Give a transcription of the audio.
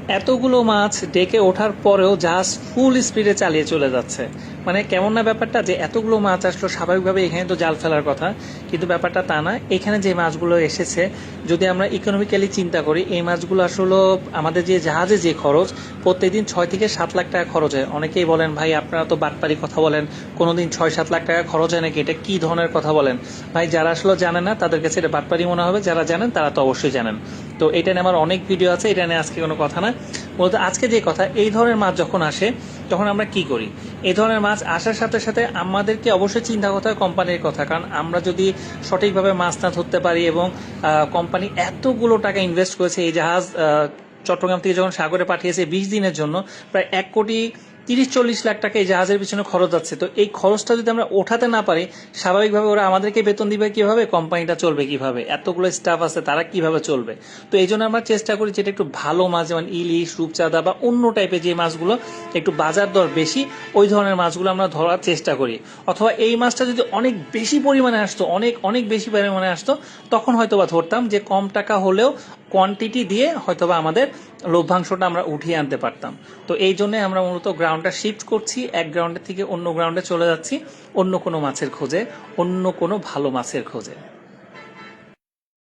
এতগুলো মাছ ডেকে ওঠার পরেও জাহাজ ফুল স্পিডে চালিয়ে চলে যাচ্ছে। মানে কেমন না ব্যাপারটা, যে এতগুলো মাছ আসলো, স্বাভাবিকভাবে এখানে তো জাল ফেলার কথা, কিন্তু ব্যাপারটা তা না। এখানে যে মাছগুলো এসেছে, যদি আমরা ইকোনমিক্যালি চিন্তা করি, এই মাছগুলো আসলে আমাদের যে জাহাজে যে খরচ, প্রত্যেকদিন 6 থেকে 7 লাখ টাকা খরচ হয়। অনেকেই বলেন, ভাই আপনারা তো বাটপারি কথা বলেন, কোনোদিন 6-7 লাখ টাকা খরচ হয় নাকি, এটা কি ধরনের কথা বলেন? ভাই যারা আসলে জানে না তাদের কাছে এটা বাটপারি মনে হবে, যারা জানেন তারা তো অবশ্যই জানেন। তো এটা নিয়ে আমার অনেক ভিডিও আছে, এটা নিয়ে আজকে কোনো কথা না। মূলত আজকে যে কথা, এই ধরনের মাছ যখন আসে তখন আমরা কি করি? এই ধরনের মাছ আসার সাথে সাথে আমাদেরকে অবশ্যই চিন্তা করতে হয় কোম্পানির কথা, কারণ আমরা যদি সঠিকভাবে মাছ না ধরতে পারি, এবং কোম্পানি এতগুলো টাকা ইনভেস্ট করেছে এই জাহাজ চট্টগ্রাম থেকে যখন সাগরে পাঠিয়েছে 20 দিনের জন্য, প্রায় 1,30-40 লাখ টাকা এই জাহাজের পিছনে খরচ যাচ্ছে। তো এই খরচটা যদি আমরা ওঠাতে না পারি, স্বাভাবিকভাবে ওরা আমাদেরকে বেতন দিবে কিভাবে, কোম্পানিটা চলবে কিভাবে, এতগুলো স্টাফ আছে তারা কিভাবে চলবে? তো এই জন্য আমরা চেষ্টা করি যেটা একটু ভালো মাছ, যেমন ইলিশ, রূপচাঁদা বা অন্য টাইপের যে মাছগুলো একটু বাজার দর বেশি, ওই ধরনের মাছগুলো আমরা ধরার চেষ্টা করি। অথবা এই মাছটা যদি অনেক বেশি পরিমাণে আসতো, অনেক অনেক বেশি পরিমাণে আসতো, তখন হয়তোবা ধরতাম, যে কম টাকা হলেও কোয়ান্টিটি দিয়ে হয়তোবা আমাদের লভ্যাংশটা আমরা উঠিয়ে আনতে পারতাম। তো এই জন্য আমরা মূলত গ্রাউন্ডটা শিফট করছি, এক গ্রাউন্ডের থেকে অন্য গ্রাউন্ডে চলে যাচ্ছি, অন্য কোনো মাছের খোঁজে, অন্য কোনো ভালো মাছের খোঁজে।